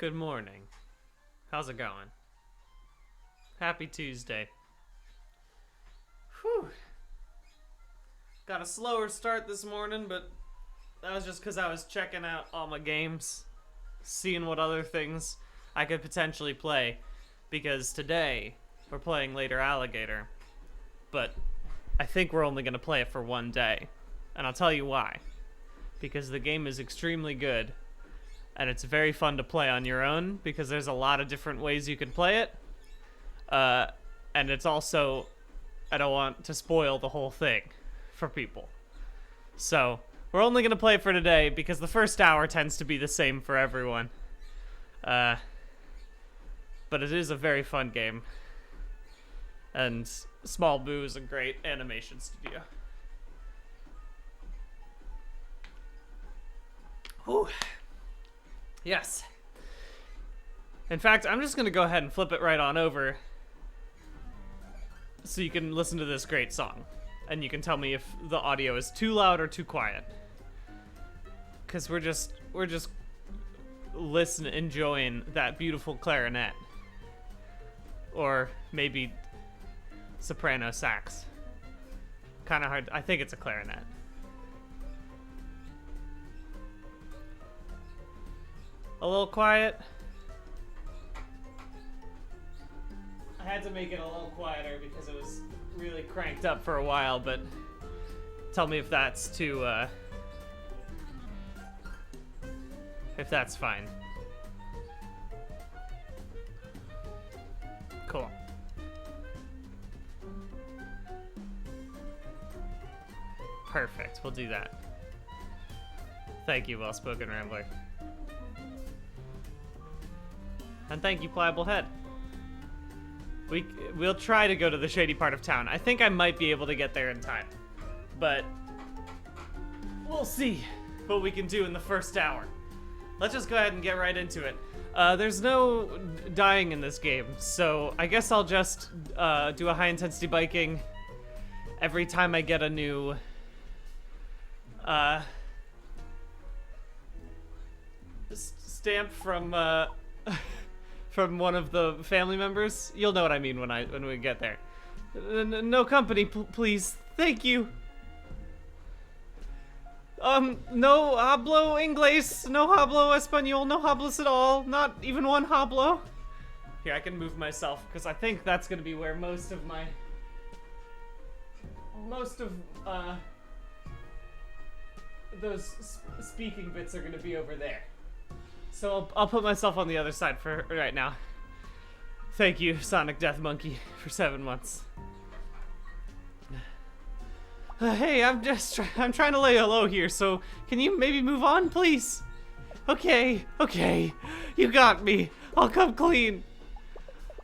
Good morning. How's it going? Happy Tuesday. Whew. Got a slower start this morning, but that was just because I was checking out all my games, seeing what other things I could potentially play, because today we're playing Later Alligator, but I think we're only going to play it for one day, and I'll tell you why. Because the game is extremely good, and it's very fun to play on your own, because there's a lot of different ways you can play it, and it's also, I don't want to spoil the whole thing for people. So, we're only going to play it for today, because the first hour tends to be the same for everyone. But it is a very fun game. And Small Boo is a great animation studio. Whew. Yes. In fact, I'm just going to go ahead and flip it right on over so you can listen to this great song. And you can tell me if the audio is too loud or too quiet. Because we're just enjoying that beautiful clarinet. Or maybe soprano sax. Kind of hard. I think it's a clarinet. A little quiet. I had to make it a little quieter because it was really cranked up for a while, but tell me if that's too, if that's fine. Cool. Perfect, we'll do that. Thank you, Well-Spoken Rambler. And thank you, Pliable Head. We'll try to go to the shady part of town. I think I might be able to get there in time. But we'll see what we can do in the first hour. Let's just go ahead and get right into it. There's no dying in this game, so I guess I'll just do a high-intensity biking every time I get a new stamp from from one of the family members. You'll know what I mean when we get there. No company, please. Thank you. No hablo inglés, no hablo español, no hablas at all. Not even one hablo. Here, I can move myself because I think that's gonna be where most of those speaking bits are gonna be over there. So I'll put myself on the other side for right now. Thank you, Sonic Death Monkey, for 7 months. Hey, I'm trying to lay low here, so can you maybe move on, please? Okay, you got me. I'll come clean.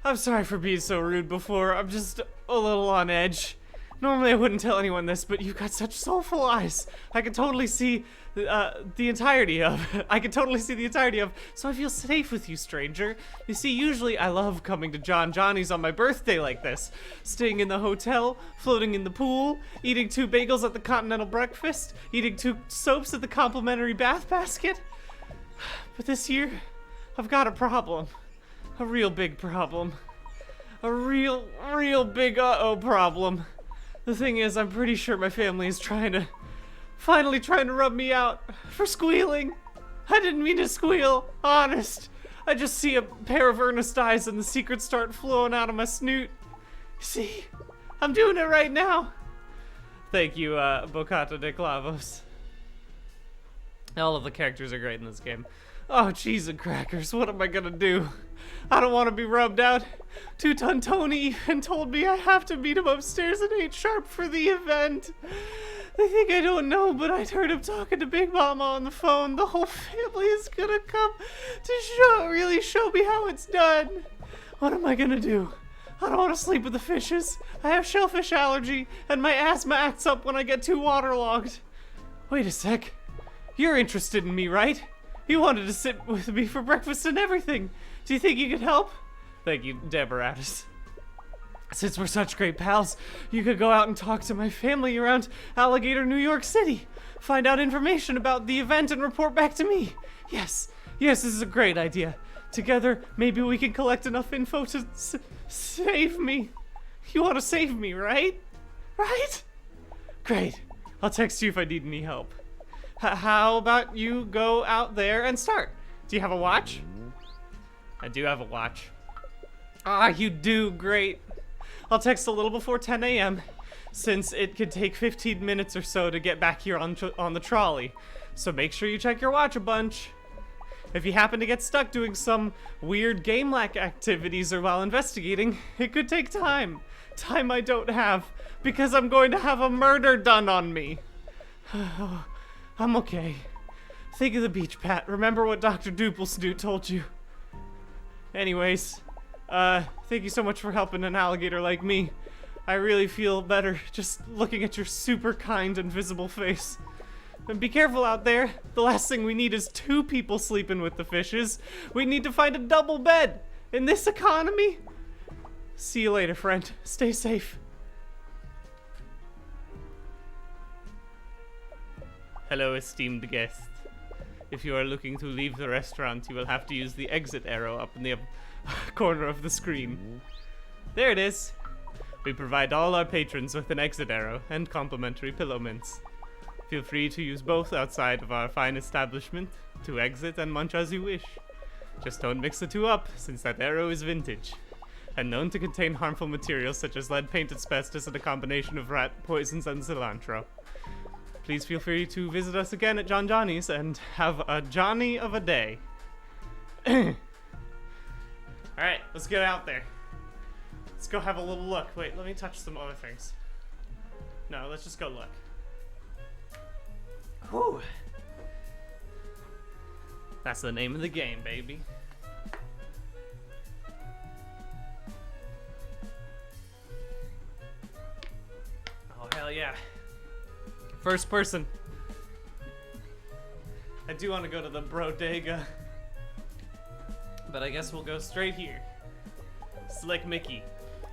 I'm sorry for being so rude before. I'm just a little on edge. Normally I wouldn't tell anyone this, but you've got such soulful eyes. I can totally see the entirety of. So I feel safe with you, stranger. You see, usually I love coming to John Johnny's on my birthday like this. Staying in the hotel, floating in the pool, eating 2 bagels at the continental breakfast, eating 2 soaps at the complimentary bath basket. But this year, I've got a problem. A real big problem. A real big uh-oh problem. The thing is, I'm pretty sure my family is finally trying to rub me out for squealing. I didn't mean to squeal, honest. I just see a pair of earnest eyes and the secrets start flowing out of my snoot. See, I'm doing it right now. Thank you, Bocata de Clavos. All of the characters are great in this game. Oh, cheese and crackers, what am I gonna do? I don't want to be rubbed out. Two-Ton Tony even told me I have to meet him upstairs at 8 sharp for the event. They think I don't know, but I heard him talking to Big Mama on the phone. The whole family is gonna come to really show me how it's done. What am I gonna do? I don't want to sleep with the fishes. I have shellfish allergy, and my asthma acts up when I get too waterlogged. Wait a sec. You're interested in me, right? You wanted to sit with me for breakfast and everything. Do you think you could help? Thank you, Deboratus. Since we're such great pals, you could go out and talk to my family around Alligator, New York City. Find out information about the event and report back to me. Yes, this is a great idea. Together, maybe we can collect enough info to save me. You want to save me, right? Right? Great. I'll text you if I need any help. How about you go out there and start? Do you have a watch? I do have a watch. Ah, you do. Great. I'll text a little before 10 a.m. since it could take 15 minutes or so to get back here on the trolley. So make sure you check your watch a bunch. If you happen to get stuck doing some weird game-like activities or while investigating, it could take time. Time I don't have, because I'm going to have a murder done on me. I'm okay. Think of the beach, Pat. Remember what Dr. Dupplesnoot told you. Anyways, thank you so much for helping an alligator like me. I really feel better just looking at your super kind and visible face. And be careful out there. The last thing we need is 2 people sleeping with the fishes. We need to find a double bed. In this economy? See you later, friend. Stay safe. Hello, esteemed guest. If you are looking to leave the restaurant, you will have to use the exit arrow up in the corner of the screen. There it is. We provide all our patrons with an exit arrow and complimentary pillow mints. Feel free to use both outside of our fine establishment to exit and munch as you wish. Just don't mix the two up, since that arrow is vintage and known to contain harmful materials such as lead paint, asbestos, and a combination of rat poisons and cilantro. Please feel free to visit us again at John Johnny's and have a Johnny of a day. Alright, let's get out there. Let's go have a little look. Wait, let me touch some other things. No, let's just go look. Whew. That's the name of the game, baby. Oh, hell yeah. First person. I do want to go to the bodega, but I guess we'll go straight here. Slick Mickey.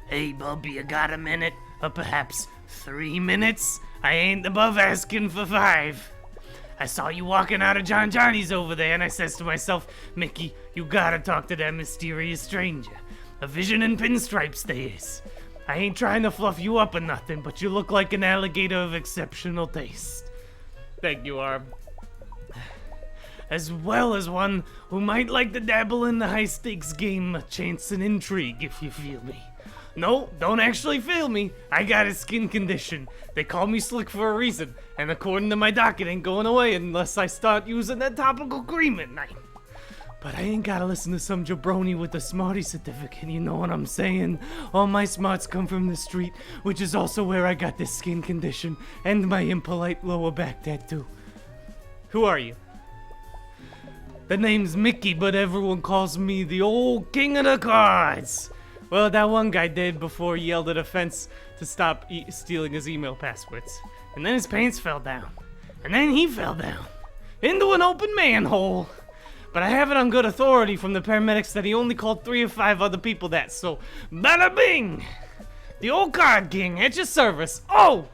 Hey, bub, you got a minute? Or perhaps 3 minutes? I ain't above asking for 5. I saw you walking out of John Johnny's over there, and I says to myself, Mickey, you gotta talk to that mysterious stranger. A vision in pinstripes, they is. I ain't trying to fluff you up or nothing, but you look like an alligator of exceptional taste. Thank you, Arb. As well as one who might like to dabble in the high-stakes game of chance and intrigue, if you feel me. No, don't actually feel me. I got a skin condition. They call me Slick for a reason, and according to my doc, it ain't going away unless I start using that topical cream at night. But I ain't gotta listen to some jabroni with a smarty certificate, you know what I'm saying? All my smarts come from the street, which is also where I got this skin condition, and my impolite lower back tattoo. Who are you? The name's Mickey, but everyone calls me the old king of the cards. Well, that one guy did before he yelled at a fence to stop stealing his email passwords. And then his pants fell down. And then he fell down. Into an open manhole. But I have it on good authority from the paramedics that he only called 3 or 5 other people that, so bada bing! The old card king at your service. Oh!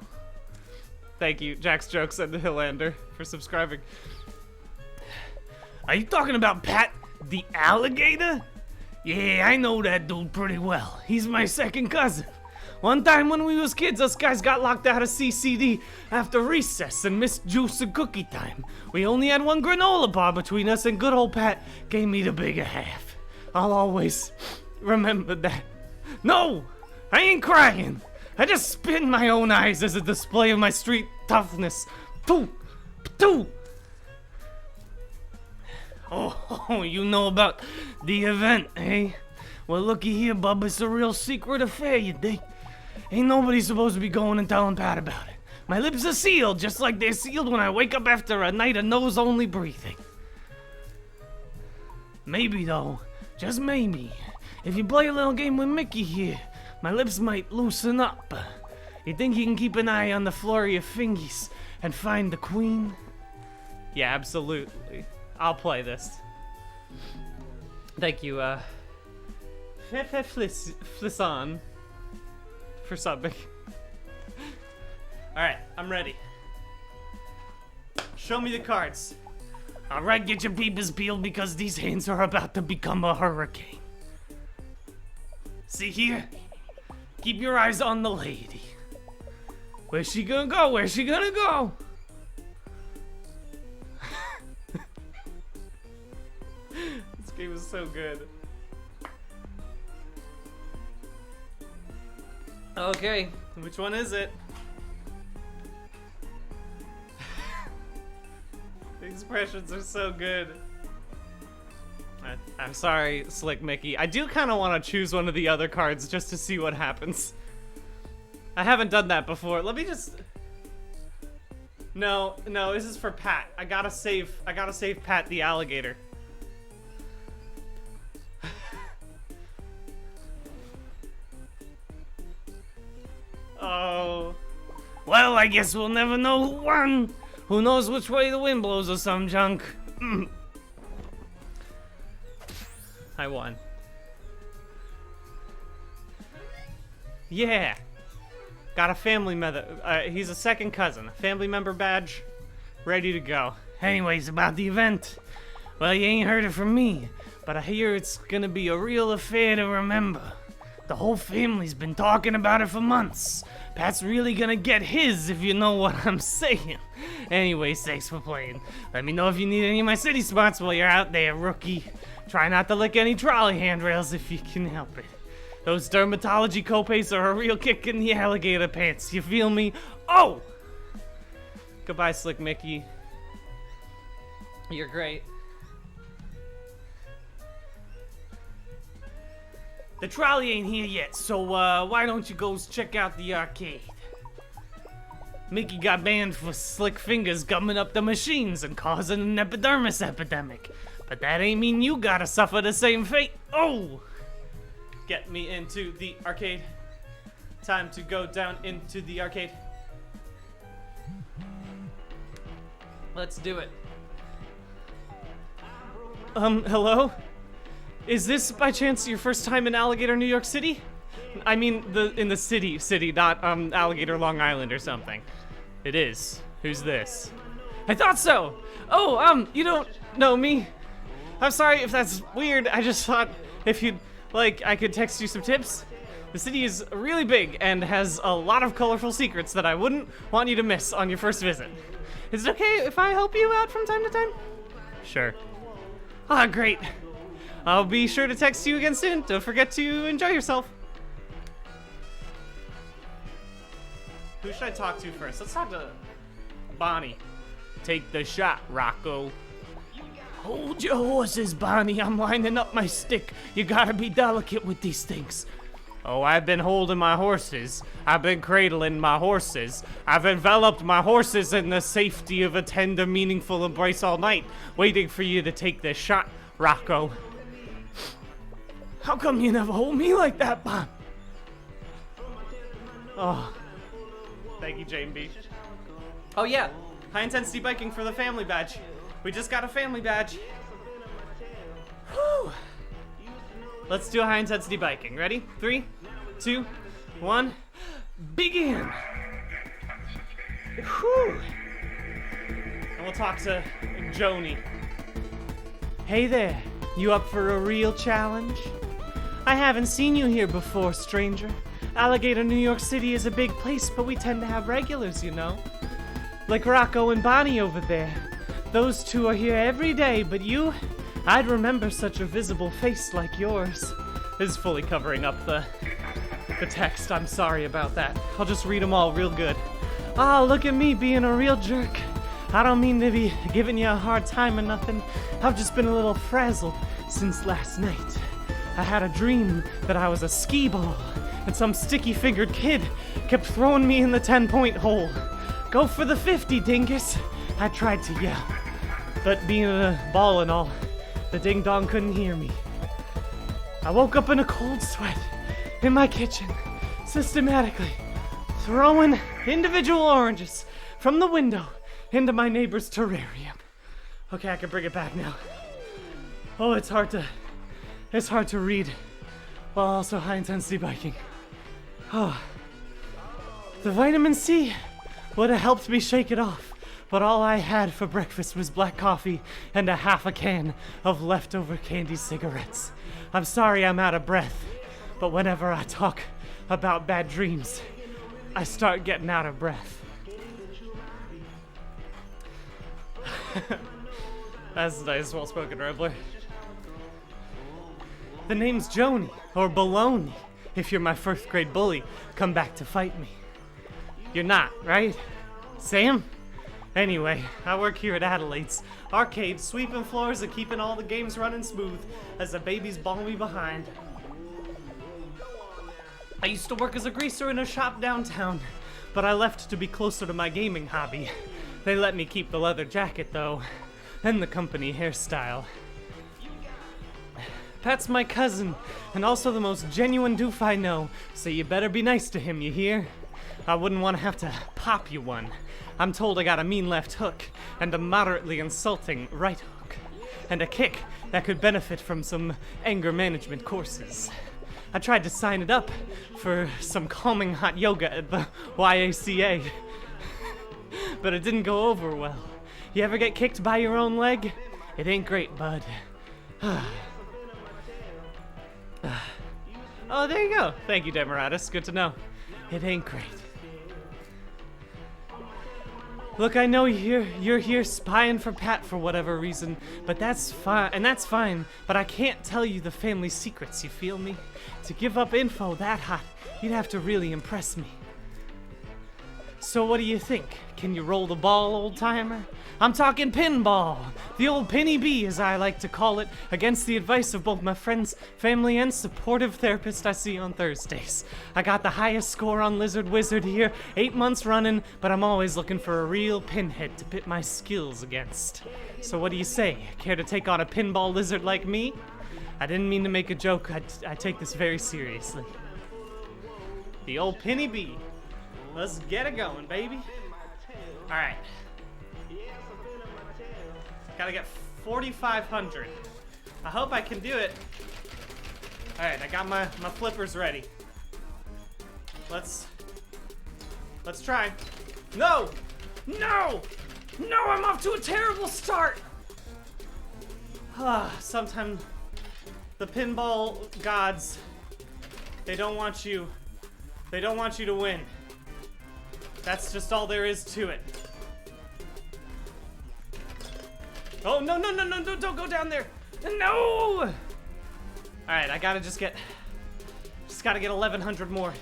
Thank you, Jack's Jokes and the Hillander, for subscribing. Are you talking about Pat the alligator? Yeah, I know that dude pretty well. He's my second cousin. One time when we was kids, us guys got locked out of CCD after recess and missed juice and cookie time. We only had one granola bar between us, and good old Pat gave me the bigger half. I'll always remember that. No, I ain't crying. I just spin my own eyes as a display of my street toughness. Two. Oh, you know about the event, eh? Well, looky here, bub, it's a real secret affair, you dig? Ain't nobody supposed to be going and telling Pat about it. My lips are sealed, just like they're sealed when I wake up after a night of nose-only breathing. Maybe, though, just maybe, if you play a little game with Mickey here, my lips might loosen up. You think you can keep an eye on the flurry of fingies and find the queen? Yeah, absolutely. I'll play this. Thank you, Flisson, for subbing. Alright, I'm ready. Show me the cards. Alright, get your peepers peeled because these hands are about to become a hurricane. See here? Keep your eyes on the lady. Where's she gonna go? Where's she gonna go? This game is so good. Okay, which one is it? The expressions are so good. I'm sorry, Slick Mickey. I do kind of want to choose one of the other cards just to see what happens. I haven't done that before. Let me just... No, this is for Pat. I gotta save Pat the alligator. Oh. Well, I guess we'll never know who won. Who knows which way the wind blows or some junk. I won. Yeah. Got a family member. He's a second cousin. Family member badge. Ready to go. Anyways, about the event. Well, you ain't heard it from me, but I hear it's gonna be a real affair to remember. The whole family's been talking about it for months. Pat's really gonna get his, if you know what I'm saying. Anyways, thanks for playing. Let me know if you need any of my city spots while you're out there, rookie. Try not to lick any trolley handrails if you can help it. Those dermatology copays are a real kick in the alligator pants, you feel me? Oh! Goodbye, Slick Mickey. You're great. The trolley ain't here yet, so why don't you go check out the arcade? Mickey got banned for slick fingers gumming up the machines and causing an epidermis epidemic. But that ain't mean you gotta suffer the same fate. Oh! Get me into the arcade. Time to go down into the arcade. Let's do it. Hello? Is this by chance your first time in Alligator, New York City? I mean, in the city, not Alligator, Long Island or something. It is. Who's this? I thought so. Oh, you don't know me. I'm sorry if that's weird. I just thought if you'd like, I could text you some tips. The city is really big and has a lot of colorful secrets that I wouldn't want you to miss on your first visit. Is it okay if I help you out from time to time? Sure. Ah, great. I'll be sure to text you again soon. Don't forget to enjoy yourself. Who should I talk to first? Let's talk to Bonnie. Take the shot, Rocco. Hold your horses, Bonnie. I'm lining up my stick. You gotta be delicate with these things. Oh, I've been holding my horses. I've been cradling my horses. I've enveloped my horses in the safety of a tender, meaningful embrace all night, waiting for you to take this shot, Rocco. How come you never hold me like that, Bon? Oh. Thank you, Jane B. Oh yeah, high intensity biking for the family badge. We just got a family badge. Whew. Let's do high intensity biking. Ready? 3, 2, 1, begin. Whew. And we'll talk to Joni. Hey there, you up for a real challenge? I haven't seen you here before, stranger. Alligator, New York City is a big place, but we tend to have regulars, you know? Like Rocco and Bonnie over there. Those two are here every day, but you? I'd remember such a visible face like yours. This is fully covering up the text. I'm sorry about that. I'll just read them all real good. Ah, look at me being a real jerk. I don't mean to be giving you a hard time or nothing. I've just been a little frazzled since last night. I had a dream that I was a skee ball, and some sticky-fingered kid kept throwing me in the 10-point hole. Go for the 50, dingus. I tried to yell, but being a ball and all, the ding-dong couldn't hear me. I woke up in a cold sweat in my kitchen, systematically throwing individual oranges from the window into my neighbor's terrarium. Okay, I can bring it back now. Oh, it's hard to read while also high-intensity biking. Oh, the vitamin C would have helped me shake it off, but all I had for breakfast was black coffee and a half a can of leftover candy cigarettes. I'm sorry I'm out of breath, but whenever I talk about bad dreams, I start getting out of breath. That's nice, well-spoken, Rambler. The name's Joni, or Baloney. If you're my 1st grade bully, come back to fight me. You're not, right? Sam? Anyway, I work here at Adelaide's arcade, sweeping floors and keeping all the games running smooth as the babies ball me behind. I used to work as a greaser in a shop downtown, but I left to be closer to my gaming hobby. They let me keep the leather jacket, though, and the company hairstyle. Pat's my cousin, and also the most genuine doof I know, so you better be nice to him, you hear? I wouldn't want to have to pop you one. I'm told I got a mean left hook, and a moderately insulting right hook, and a kick that could benefit from some anger management courses. I tried to sign it up for some calming hot yoga at the YACA, but it didn't go over well. You ever get kicked by your own leg? It ain't great, bud. Oh, there you go. Thank you, Demaratus. Good to know. It ain't great. Look, I know you're here spying for Pat for whatever reason, but that's fine, but I can't tell you the family secrets, you feel me? To give up info that hot, you'd have to really impress me. So what do you think? Can you roll the ball, old-timer? I'm talking pinball, the old penny bee, as I like to call it, against the advice of both my friends, family, and supportive therapist I see on Thursdays. I got the highest score on Lizard Wizard here, 8 months running, but I'm always looking for a real pinhead to pit my skills against. So what do you say? Care to take on a pinball lizard like me? I didn't mean to make a joke, I take this very seriously. The old penny bee. Let's get it going, baby. Alright. Gotta get 4,500. I hope I can do it. Alright, I got my flippers ready. Let's try. No! No! No, I'm off to a terrible start! Sometimes the pinball gods, they don't want you to win. That's just all there is to it. Oh, no, don't go down there. No! Alright, I gotta just gotta get 1,100 more.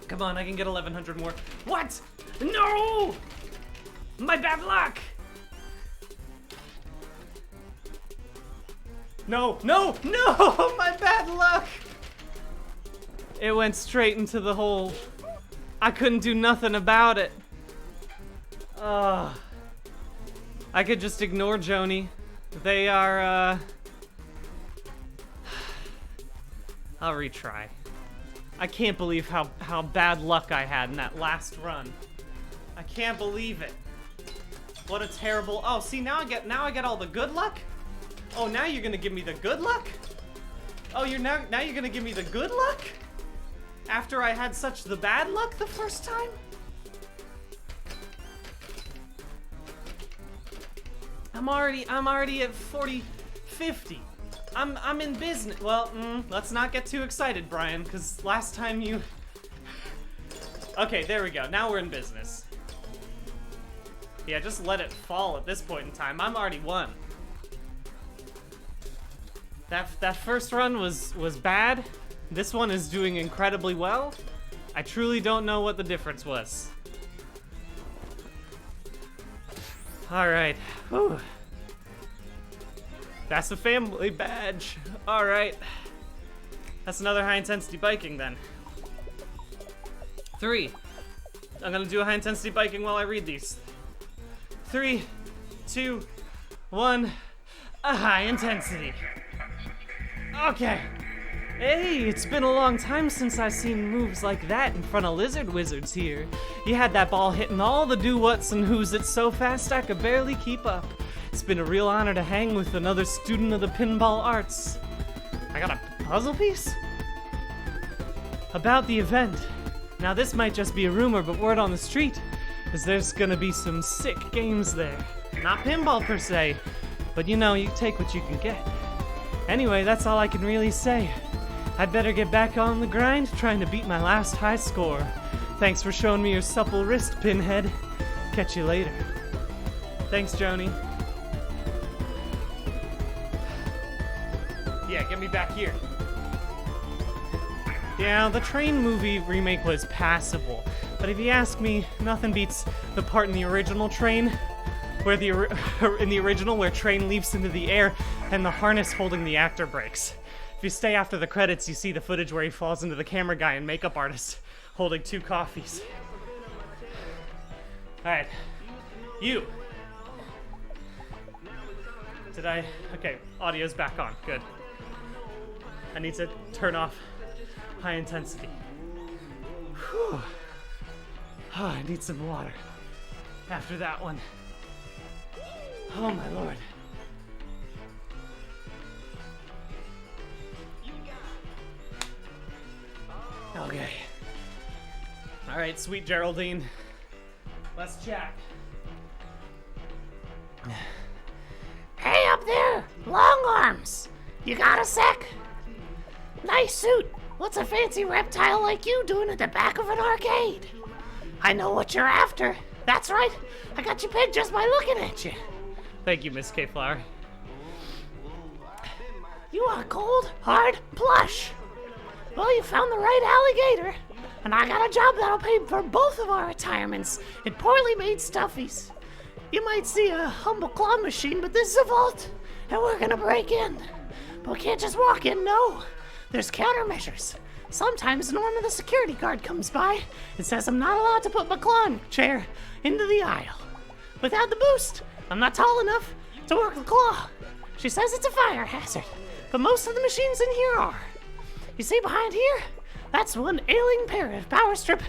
Come on, I can get 1,100 more. What? No! My bad luck! No, my bad luck! It went straight into the hole. I couldn't do nothing about it. I could just ignore Joni. They are, I'll retry. I can't believe how bad luck I had in that last run. I can't believe it. What a terrible, oh, see, now I get all the good luck? Oh, now you're gonna give me the good luck? Oh, now you're gonna give me the good luck? After I had such the bad luck the first time? I'm already at 50. I'm in business. Well, let's not get too excited, Brian, because last time you... Okay, there we go. Now we're in business. Yeah, just let it fall at this point in time. I'm already won. That first run was bad. This one is doing incredibly well. I truly don't know what the difference was. Alright. Whew. That's a family badge. Alright. That's another high-intensity biking then. 3. I'm gonna do a high-intensity biking while I read these. 3, 2, 1. A high intensity. Okay. Hey, it's been a long time since I've seen moves like that in front of Lizard Wizards here. You had that ball hitting all the do-whats and who's-its so fast I could barely keep up. It's been a real honor to hang with another student of the pinball arts. I got a puzzle piece? About the event. Now this might just be a rumor, but word on the street because there's gonna be some sick games there. Not pinball per se, but you know, you take what you can get. Anyway, that's all I can really say. I'd better get back on the grind, trying to beat my last high score. Thanks for showing me your supple wrist, Pinhead. Catch you later. Thanks, Joni. Yeah, get me back here. Yeah, the Train movie remake was passable, but if you ask me, nothing beats the part in the original Train, where in the original where Train leaps into the air and the harness holding the actor breaks. If you stay after the credits, you see the footage where he falls into the camera guy and makeup artist holding 2 coffees. Alright. You. Okay, audio's back on. Good. I need to turn off high intensity. Whew. Oh, I need some water after that one. Oh my lord. Okay. Alright, sweet Geraldine. Let's chat. Hey up there, long arms. You got a sec? Nice suit. What's a fancy reptile like you doing at the back of an arcade? I know what you're after. That's right. I got you pegged just by looking at you. Thank you, Miss K-Flower. You are cold, hard, plush. Well, you found the right alligator. And I got a job that'll pay for both of our retirements in poorly made stuffies. You might see a humble claw machine, but this is a vault, and we're gonna break in. But we can't just walk in, no. There's countermeasures. Sometimes Norma the security guard comes by and says I'm not allowed to put my claw chair into the aisle. Without the boost, I'm not tall enough to work the claw. She says it's a fire hazard, but most of the machines in here are. You see behind here? That's one ailing pair of power strip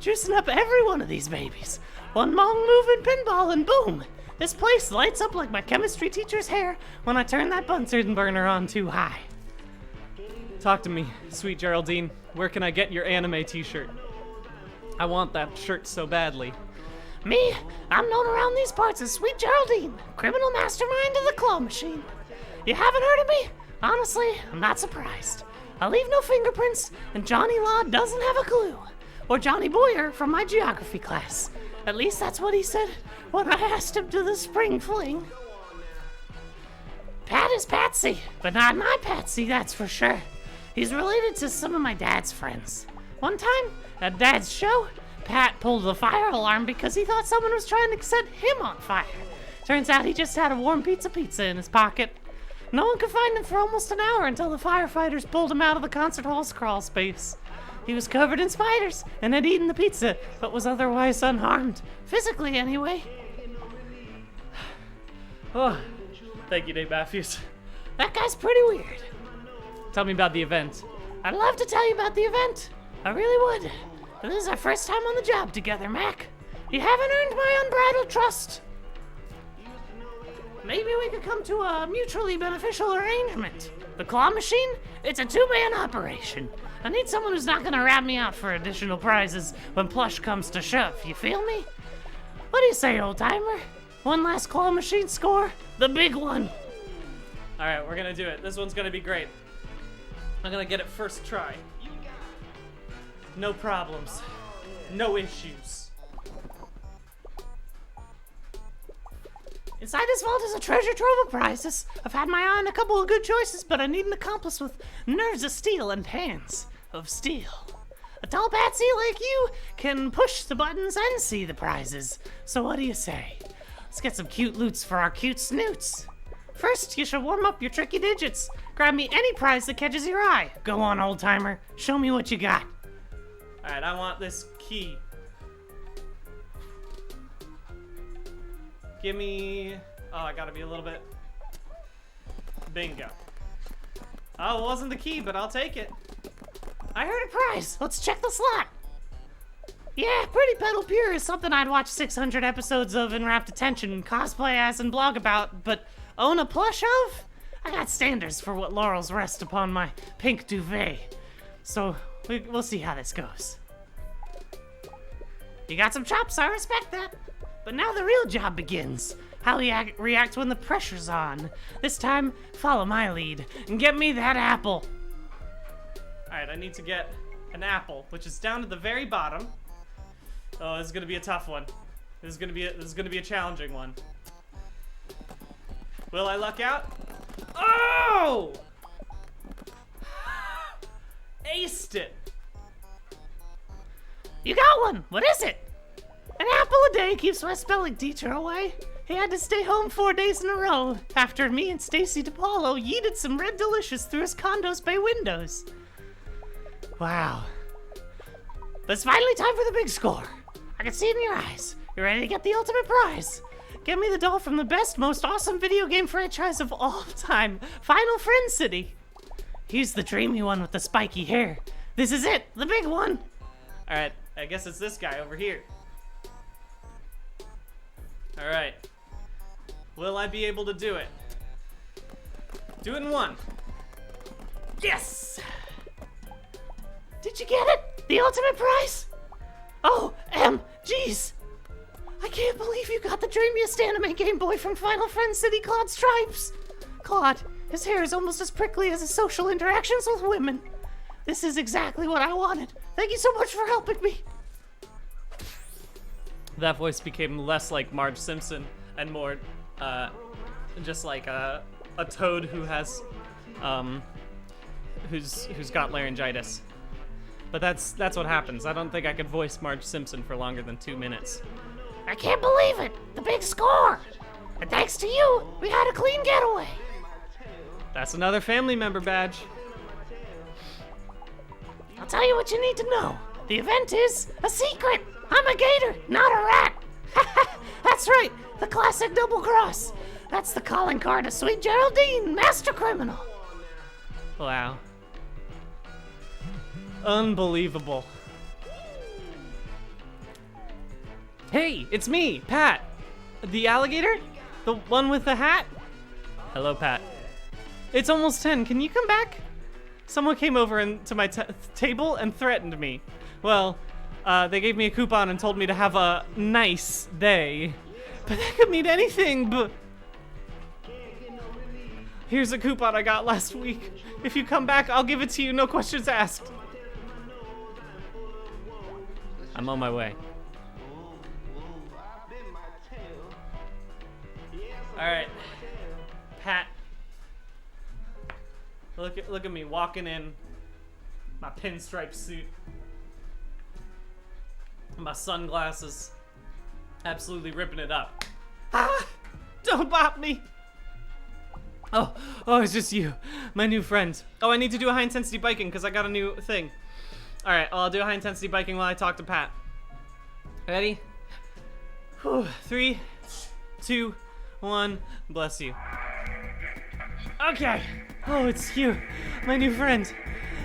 juicing up every one of these babies. One long moving pinball and boom! This place lights up like my chemistry teacher's hair when I turn that Bunsen burner on too high. Talk to me, sweet Geraldine. Where can I get your anime t-shirt? I want that shirt so badly. Me? I'm known around these parts as Sweet Geraldine, criminal mastermind of the claw machine. You haven't heard of me? Honestly, I'm not surprised. I leave no fingerprints, and Johnny Law doesn't have a clue. Or Johnny Boyer from my geography class. At least that's what he said when I asked him to the spring fling. Pat is Patsy, but not my Patsy, that's for sure. He's related to some of my dad's friends. One time, at Dad's show, Pat pulled the fire alarm because he thought someone was trying to set him on fire. Turns out he just had a warm pizza in his pocket. No one could find him for almost an hour until the firefighters pulled him out of the concert hall's crawl space. He was covered in spiders and had eaten the pizza, but was otherwise unharmed. Physically, anyway. Oh, thank you, Dave Matthews. That guy's pretty weird. Tell me about the event. I'd love to tell you about the event. I really would. But this is our first time on the job together, Mac. You haven't earned my unbridled trust. Maybe we could come to a mutually beneficial arrangement. The claw machine? It's a 2-man operation. I need someone who's not gonna rat me out for additional prizes when plush comes to shove, you feel me? What do you say, old-timer? One last claw machine score? The big one. Alright, we're gonna do it. This one's gonna be great. I'm gonna get it first try. No problems. No issues. Inside this vault is a treasure trove of prizes. I've had my eye on a couple of good choices, but I need an accomplice with nerves of steel and hands of steel. A tall patsy like you can push the buttons and see the prizes. So what do you say? Let's get some cute loots for our cute snoots. First, you should warm up your tricky digits. Grab me any prize that catches your eye. Go on, old-timer. Show me what you got. Alright, I want this key. Give me... Oh, I gotta be a little bit... Bingo. Oh, it wasn't the key, but I'll take it. I heard a prize. Let's check the slot. Yeah, Pretty Pedal Pure is something I'd watch 600 episodes of in rapt attention, cosplay as, and blog about, but own a plush of? I got standards for what laurels rest upon my pink duvet. So, we'll see how this goes. You got some chops, I respect that. But now the real job begins. How he reacts when the pressure's on. This time, follow my lead and get me that apple. Alright, I need to get an apple, which is down at the very bottom. Oh, this is gonna be a tough one. This is gonna be a challenging one. Will I luck out? Oh! Aced it. You got one. What is it? An apple a day keeps my spelling teacher away. He had to stay home 4 days in a row after me and Stacy DePaulo yeeted some red delicious through his condo's bay windows. Wow. But it's finally time for the big score. I can see it in your eyes. You're ready to get the ultimate prize. Get me the doll from the best, most awesome video game franchise of all time, Final Friend City. He's the dreamy one with the spiky hair. This is it, the big one. Alright, I guess it's this guy over here. Alright. Will I be able to do it? Do it in one. Yes! Did you get it? The ultimate prize? Oh, geez. I can't believe you got the dreamiest anime Game Boy from Final Friend City, Claude Stripes. Claude, his hair is almost as prickly as his social interactions with women. This is exactly what I wanted. Thank you so much for helping me. That voice became less like Marge Simpson and more just like a toad who has who's got laryngitis. But that's what happens. I don't think I could voice Marge Simpson for longer than 2 minutes. I can't believe it. The big score. And thanks to you, we had a clean getaway. That's another family member badge. I'll tell you what you need to know. The event is a secret. I'm a gator, not a rat. That's right, the classic double cross. That's the calling card of Sweet Geraldine, master criminal. Wow. Unbelievable. Hey, it's me, Pat. The alligator? The one with the hat? Hello, Pat. It's almost 10. Can you come back? Someone came over to my table and threatened me. Well, they gave me a coupon and told me to have a nice day. But that could mean anything, but... Here's a coupon I got last week. If you come back, I'll give it to you, no questions asked. I'm on my way. Alright. Pat. Look at me walking in my pinstripe suit. My sunglasses. Absolutely ripping it up. Ah! Don't bop me! Oh, it's just you. My new friend. Oh, I need to do a high intensity biking because I got a new thing. Alright, I'll do a high intensity biking while I talk to Pat. Ready? Whew. 3, 2, 1. Bless you. Okay. Oh, it's you. My new friend.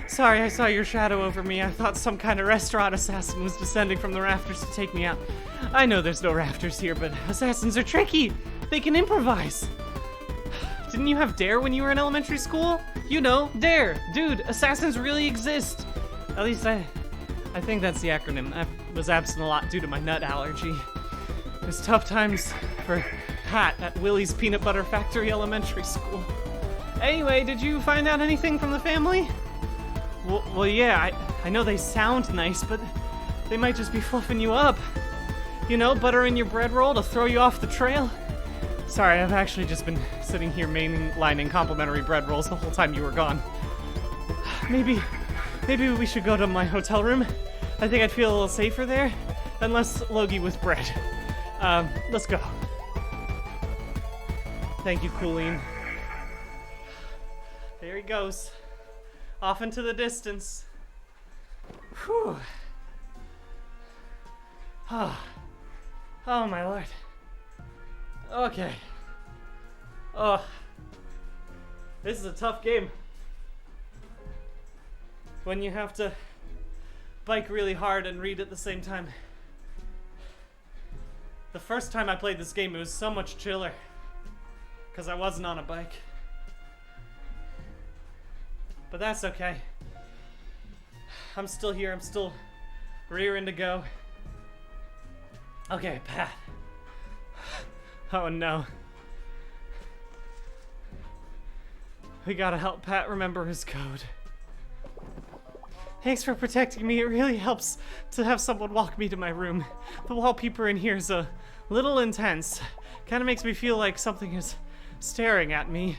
Sorry, I saw your shadow over me. I thought some kind of restaurant assassin was descending from the rafters to take me out. I know there's no rafters here, but assassins are tricky. They can improvise. Didn't you have DARE when you were in elementary school? You know, DARE. Dude, assassins really exist. At least I think that's the acronym. I was absent a lot due to my nut allergy. It was tough times for Pat at Willie's Peanut Butter Factory Elementary School. Anyway, did you find out anything from the family? Well, yeah, I know they sound nice, but they might just be fluffing you up. You know, butter in your bread roll to throw you off the trail. Sorry, I've actually just been sitting here mainlining complimentary bread rolls the whole time you were gone. Maybe we should go to my hotel room. I think I'd feel a little safer there, and less logy with bread. Let's go. Thank you, Colleen. There he goes. Off into the distance. Whew. Oh, my lord. Okay. Oh. This is a tough game. When you have to bike really hard and read at the same time. The first time I played this game, it was so much chiller. Because I wasn't on a bike. But that's okay. I'm still here, I'm still rearing to go. Okay, Pat. Oh no. We gotta help Pat remember his code. Thanks for protecting me. It really helps to have someone walk me to my room. The wallpaper in here is a little intense. Kinda makes me feel like something is staring at me.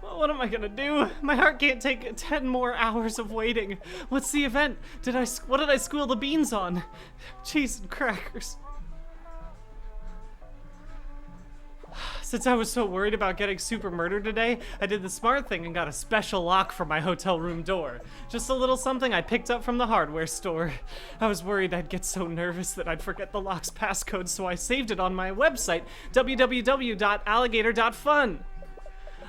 What am I gonna do? My heart can't take 10 more hours of waiting. What's the event? What did I school the beans on? Cheese and crackers. Since I was so worried about getting super murdered today, I did the smart thing and got a special lock for my hotel room door. Just a little something I picked up from the hardware store. I was worried I'd get so nervous that I'd forget the lock's passcode, so I saved it on my website, www.alligator.fun.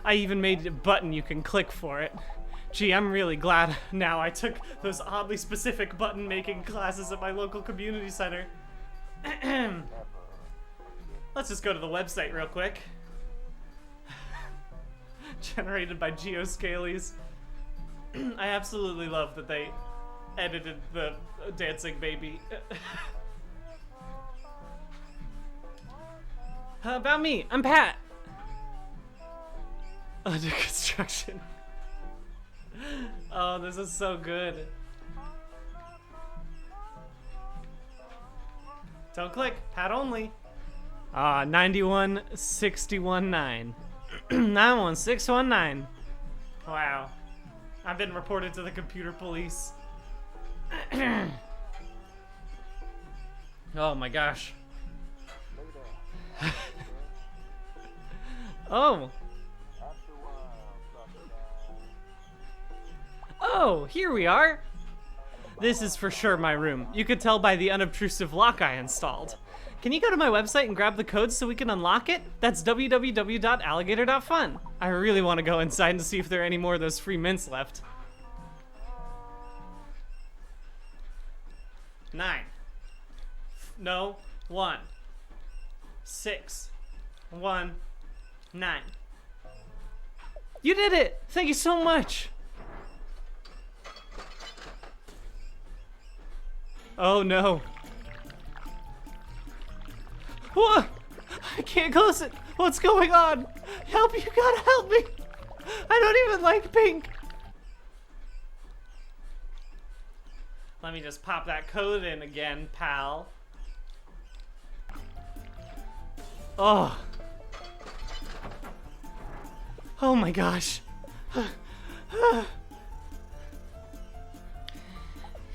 I even made a button you can click for it. Gee, I'm really glad now I took those oddly specific button making classes at my local community center. Let's just go to the website real quick. Generated by Geoscalies. I absolutely love that they edited the dancing baby. About me, I'm Pat. Under construction. Oh, this is so good. Don't click, Pat only. 91619. 91619. Wow. I've been reported to the computer police. Oh my gosh. Oh. Oh, here we are. This is for sure my room. You could tell by the unobtrusive lock I installed. Can you go to my website and grab the code so we can unlock it? That's www.alligator.fun. I really want to go inside and see if there are any more of those free mints left. 9. No. 1. 6. 1. 9. You did it! Thank you so much! Oh no. What? I can't close it. What's going on? Help, you gotta help me. I don't even like pink. Let me just pop that code in again, pal. Oh. Oh my gosh.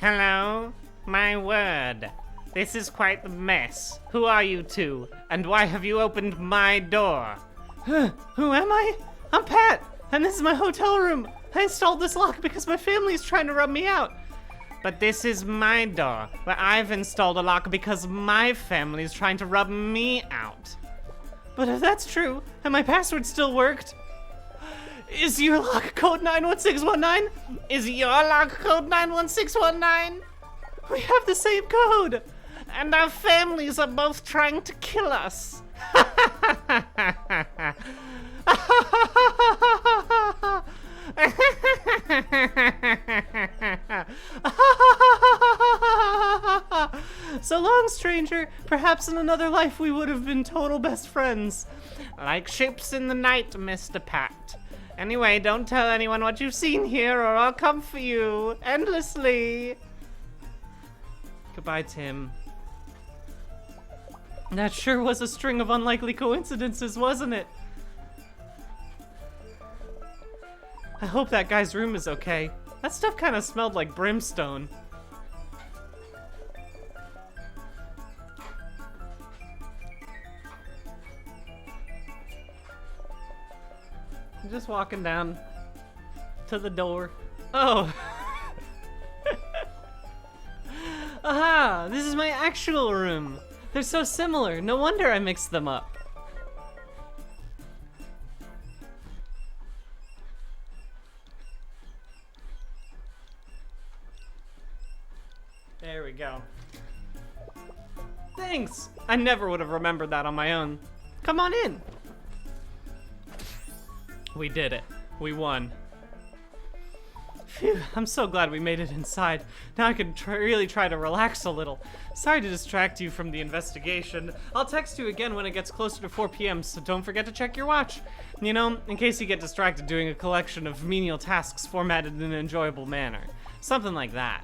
Hello? My word. This is quite the mess. Who are you two? And why have you opened my door? Who am I? I'm Pat, and this is my hotel room. I installed this lock because my family is trying to rub me out. But this is my door, where I've installed a lock because my family is trying to rub me out. But if that's true, and my password still worked, is your lock code 91619? Is your lock code 91619? We have the same code! And our families are both trying to kill us. So long, stranger. Perhaps in another life we would have been total best friends. Like ships in the night, Mr. Pat. Anyway, don't tell anyone what you've seen here or I'll come for you endlessly. Goodbye, Tim. That sure was a string of unlikely coincidences, wasn't it? I hope that guy's room is okay. That stuff kind of smelled like brimstone. I'm just walking down to the door. Oh. Aha! This is my actual room. They're so similar. No wonder I mixed them up. There we go. Thanks! I never would have remembered that on my own. Come on in. We did it. We won. Phew, I'm so glad we made it inside. Now I can really try to relax a little. Sorry to distract you from the investigation. I'll text you again when it gets closer to 4 p.m., so don't forget to check your watch. You know, in case you get distracted doing a collection of menial tasks formatted in an enjoyable manner. Something like that.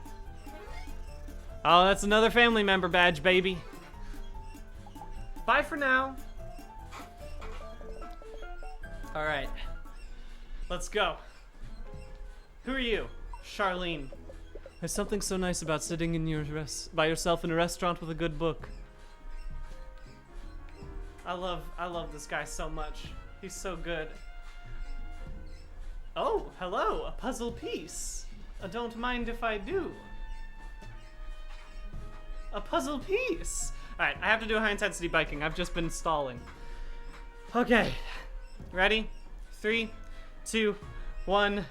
Oh, that's another family member badge, baby. Bye for now. All right, let's go. Who are you? Charlene. There's something so nice about sitting by yourself in a restaurant with a good book. I love this guy so much. He's so good. Oh, hello, a puzzle piece. Don't mind if I do. A puzzle piece. All right, I have to do high intensity biking. I've just been stalling. Okay, ready? 3, 2, 1.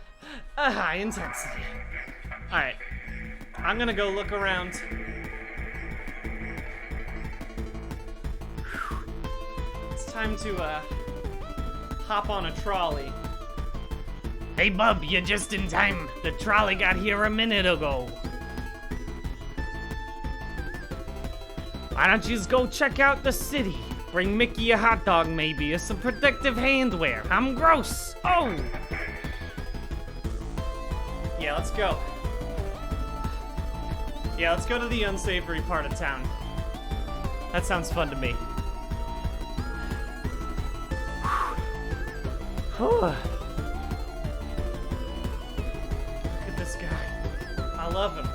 A high intensity. All right, I'm gonna go look around. It's time to hop on a trolley. Hey, bub, you're just in time. The trolley got here a minute ago. Why don't you just go check out the city? Bring Mickey a hot dog, maybe, or some protective handwear. I'm gross. Oh! Yeah, let's go. Yeah, let's go to the unsavory part of town. That sounds fun to me. Look at this guy. I love him.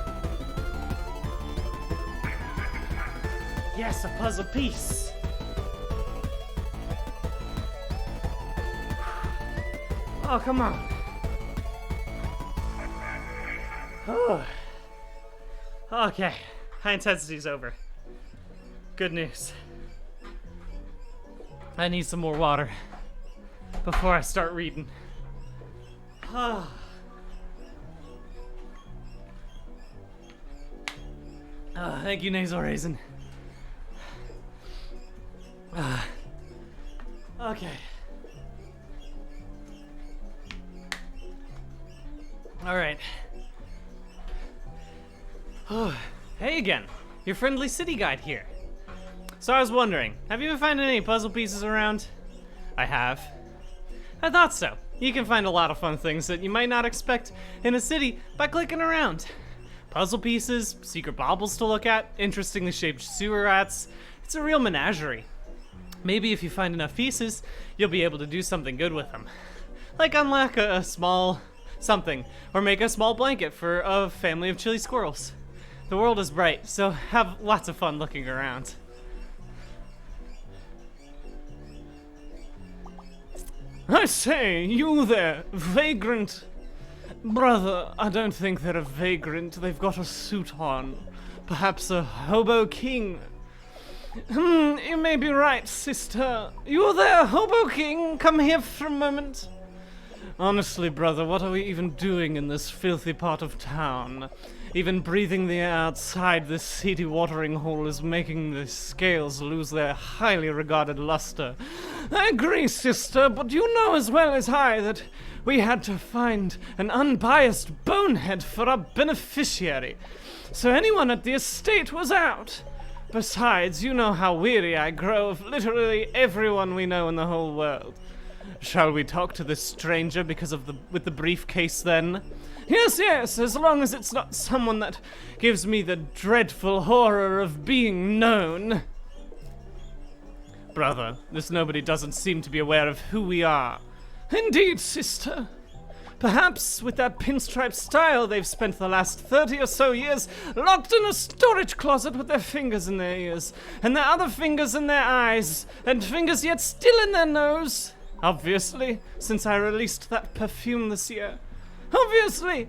Yes, a puzzle piece. Oh, come on. Oh. Okay, high intensity's over. Good news. I need some more water before I start reading. Oh. Thank you, Nasal Raisin. Okay. All right. Oh, hey again, your friendly city guide here. So I was wondering, have you ever found any puzzle pieces around? I have. I thought so. You can find a lot of fun things that you might not expect in a city by clicking around. Puzzle pieces, secret baubles to look at, interestingly shaped sewer rats. It's a real menagerie. Maybe if you find enough pieces, you'll be able to do something good with them. Like unlock a small something, or make a small blanket for a family of chili squirrels. The world is bright, so have lots of fun looking around. I say, you there, vagrant. Brother, I don't think they're a vagrant. They've got a suit on. Perhaps a hobo king. You may be right, sister. You there, hobo king? Come here for a moment. Honestly, brother, what are we even doing in this filthy part of town? Even breathing the air outside this seedy watering hole is making the scales lose their highly regarded luster. I agree, sister, but you know as well as I that we had to find an unbiased bonehead for our beneficiary. So anyone at the estate was out. Besides, you know how weary I grow of literally everyone we know in the whole world. Shall we talk to this stranger with the briefcase then? Yes, as long as it's not someone that gives me the dreadful horror of being known. Brother, this nobody doesn't seem to be aware of who we are. Indeed, sister. Perhaps with that pinstripe style they've spent the last 30 or so years locked in a storage closet with their fingers in their ears, and their other fingers in their eyes, and fingers yet still in their nose. Obviously, since I released that perfume this year. Obviously!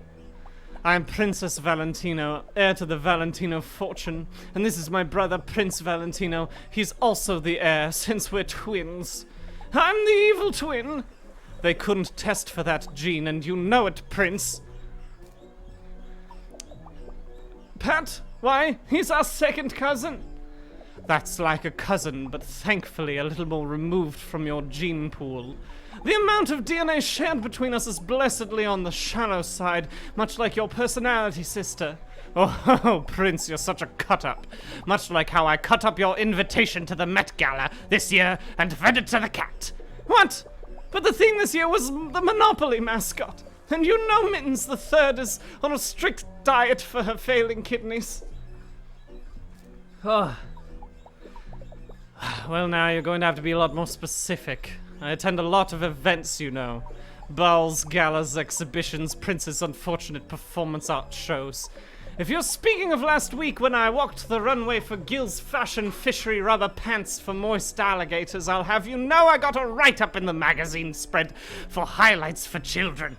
I'm Princess Valentino, heir to the Valentino fortune, and this is my brother Prince Valentino. He's also the heir, since we're twins. I'm the evil twin! They couldn't test for that gene, and you know it, Prince. Pat, why? He's our second cousin. That's like a cousin, but thankfully a little more removed from your gene pool. The amount of DNA shared between us is blessedly on the shallow side, much like your personality, sister. Oh, Prince, you're such a cut-up. Much like how I cut up your invitation to the Met Gala this year and fed it to the cat. What? But the theme this year was the Monopoly mascot. And you know Mittens the Third is on a strict diet for her failing kidneys. Oh. Well, now you're going to have to be a lot more specific. I attend a lot of events, you know. Balls, galas, exhibitions, Prince's unfortunate performance art shows. If you're speaking of last week when I walked the runway for Gil's fashion fishery rubber pants for moist alligators, I'll have you know I got a write-up in the magazine spread for highlights for children.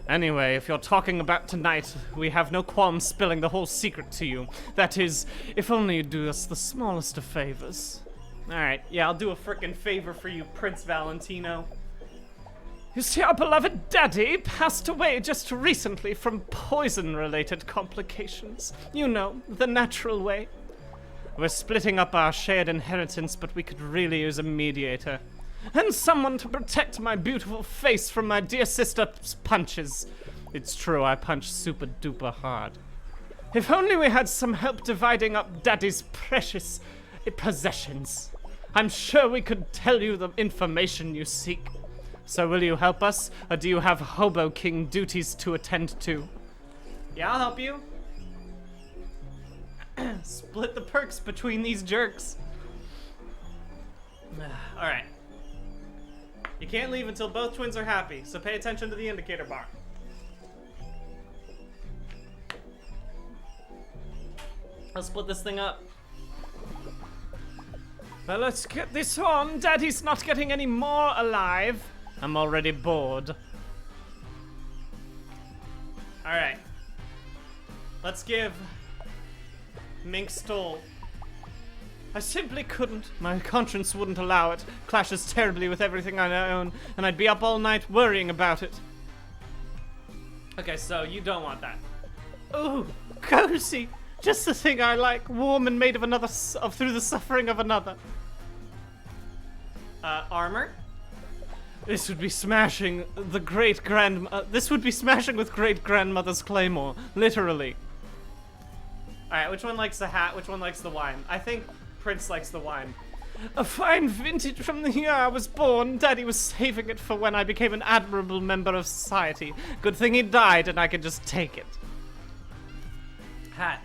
Anyway, if you're talking about tonight, we have no qualms spilling the whole secret to you. That is, if only you'd do us the smallest of favors. Alright, yeah, I'll do a frickin' favor for you, Prince Valentino. You see, our beloved daddy passed away just recently from poison-related complications. You know, the natural way. We're splitting up our shared inheritance, but we could really use a mediator. And someone to protect my beautiful face from my dear sister's punches. It's true, I punch super duper hard. If only we had some help dividing up Daddy's precious possessions. I'm sure we could tell you the information you seek. So will you help us, or do you have Hobo King duties to attend to? Yeah, I'll help you. Split the perks between these jerks. Alright. You can't leave until both twins are happy, so pay attention to the indicator bar. I'll split this thing up. Well, let's get this on. Daddy's not getting any more alive. I'm already bored. Alright. Let's give Mink Stole. I simply couldn't. My conscience wouldn't allow it. Clashes terribly with everything I own, and I'd be up all night worrying about it. Okay, so you don't want that. Ooh, cozy. Just the thing I like. Warm and made of another through the suffering of another. Armor? This would be smashing the this would be smashing with great-grandmother's claymore. Literally. Alright, which one likes the hat? Which one likes the wine? I think Prince likes the wine. A fine vintage from the year I was born. Daddy was saving it for when I became an admirable member of society. Good thing he died and I could just take it. Hat.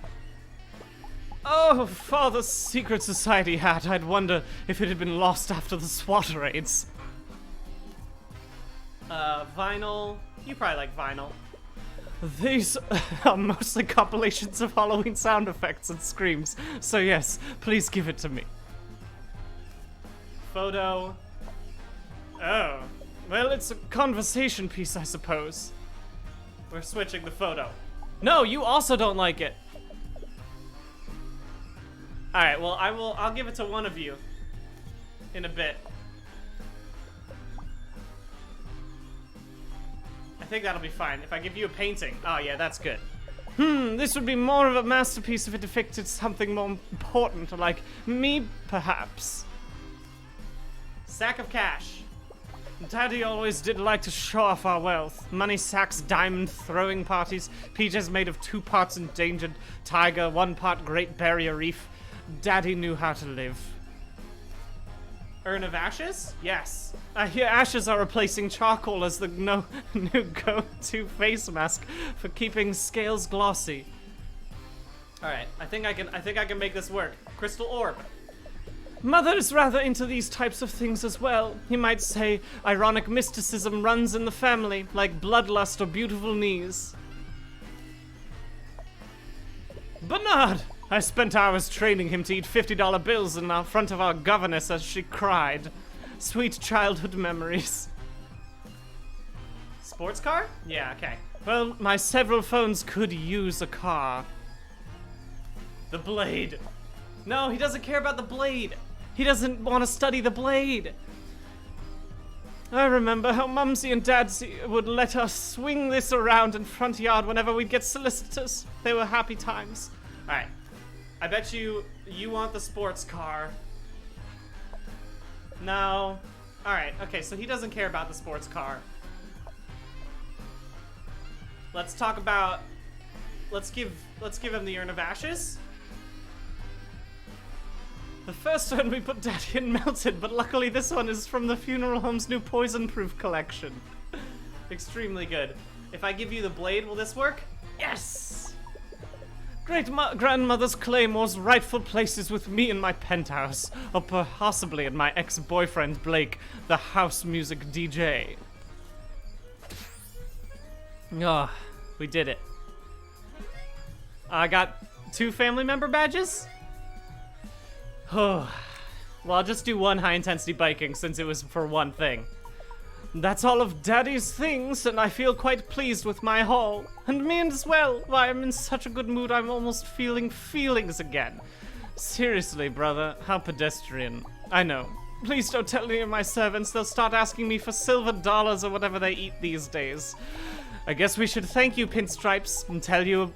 Oh, Father's secret society hat. I'd wonder if it had been lost after the SWAT raids. Vinyl. You probably like vinyl. These are mostly compilations of Halloween sound effects and screams, so yes, please give it to me. Photo. Oh. Well, it's a conversation piece, I suppose. We're switching the photo. No, you also don't like it. Alright, well, I'll give it to one of you in a bit. I think that'll be fine. If I give you a painting. Oh, yeah, that's good. This would be more of a masterpiece if it depicted something more important, like me, perhaps. Sack of cash. Daddy always did like to show off our wealth. Money sacks, diamond throwing parties, PJs made of 2 parts endangered tiger, 1 part Great Barrier Reef. Daddy knew how to live. Urn of ashes? Yes. I hear ashes are replacing charcoal as the new go-to face mask for keeping scales glossy. Alright, I think I can make this work. Crystal orb. Mother is rather into these types of things as well. You might say ironic mysticism runs in the family, like bloodlust or beautiful knees. Bernard! I spent hours training him to eat $50 bills in front of our governess as she cried. Sweet childhood memories. Sports car? Yeah, okay. Well, my several phones could use a car. The blade. No, he doesn't care about the blade. He doesn't want to study the blade. I remember how Mumsy and Dadsy would let us swing this around in front yard whenever we'd get solicitors. They were happy times. Alright. I bet you want the sports car. No. Alright, okay, so he doesn't care about the sports car. Let's talk about... Let's give him the Urn of Ashes. The first urn we put Daddy in melted, but luckily this one is from the funeral home's new poison-proof collection. Extremely good. If I give you the blade, will this work? Yes! Great-grandmother's Claymore's rightful place is with me in my penthouse, or possibly in my ex-boyfriend Blake, the house music DJ. Ah, we did it. I got 2 family member badges? Oh, well, I'll just do 1 high-intensity biking since it was for 1 thing. That's all of Daddy's things, and I feel quite pleased with my haul. And me as well. Why, I'm in such a good mood, I'm almost feeling feelings again. Seriously, brother, how pedestrian. I know. Please don't tell any of my servants. They'll start asking me for silver dollars or whatever they eat these days. I guess we should thank you, Pinstripes, and tell you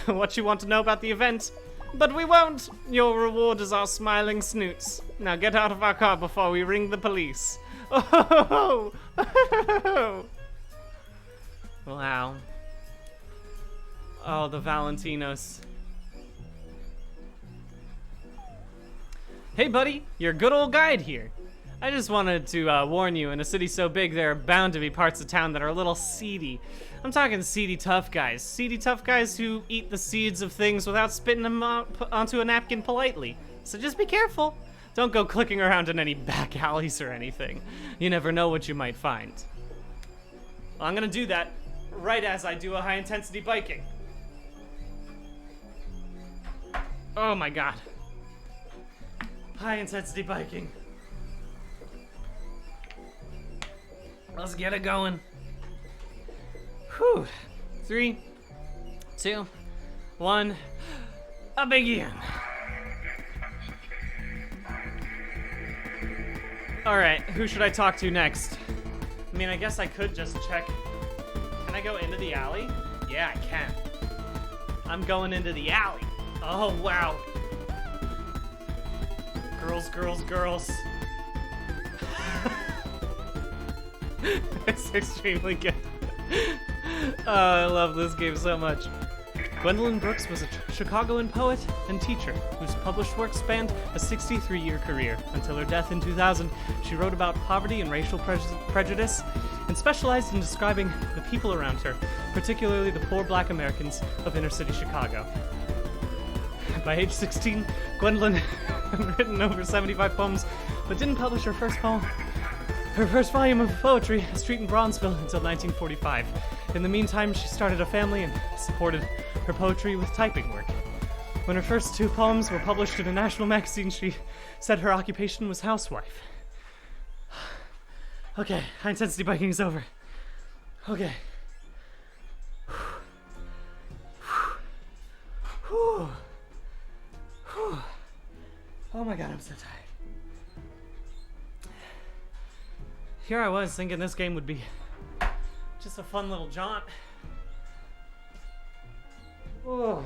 what you want to know about the event. But we won't. Your reward is our smiling snoots. Now get out of our car before we ring the police. Oh! Wow. Oh, the Valentinos. Hey, buddy, your good old guide here. I just wanted to warn you, in a city so big, there are bound to be parts of town that are a little seedy. I'm talking seedy tough guys. Seedy tough guys who eat the seeds of things without spitting them out onto a napkin politely. So just be careful. Don't go clicking around in any back alleys or anything. You never know what you might find. Well, I'm gonna do that right as I do a high-intensity biking. Oh my god. High-intensity biking. Let's get it going. Whew. 3, 2, 1. A begin. Alright, who should I talk to next? I mean, I guess I could just check. Can I go into the alley? Yeah, I can. I'm going into the alley. Oh, wow. Girls, girls, girls. It's extremely good. Oh, I love this game so much. Gwendolyn Brooks was a Chicagoan poet and teacher whose published work spanned a 63-year career. Until her death in 2000, she wrote about poverty and racial prejudice and specialized in describing the people around her, particularly the poor black Americans of inner-city Chicago. By age 16, Gwendolyn had written over 75 poems, but didn't publish her first volume of poetry, A Street in Bronzeville, until 1945. In the meantime, she started a family and supported her poetry with typing work. When her first 2 poems were published in a national magazine, she said her occupation was housewife. Okay, high-intensity biking is over. Okay. Oh my god, I'm so tired. Here I was thinking this game would be just a fun little jaunt. Oh.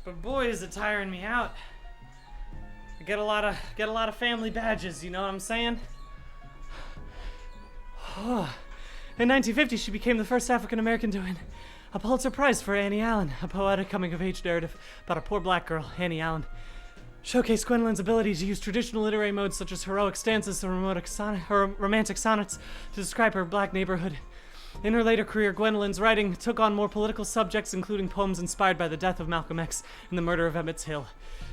But boy, is it tiring me out. I get a lot of family badges, you know what I'm saying? Oh. In 1950, she became the first African American to win a Pulitzer Prize for Annie Allen, a poetic coming-of-age narrative about a poor black girl, Annie Allen. Showcased Gwendolyn's ability to use traditional literary modes such as heroic stanzas or romantic sonnets to describe her black neighborhood. In her later career, Gwendolyn's writing took on more political subjects, including poems inspired by the death of Malcolm X and the murder of Emmett Till.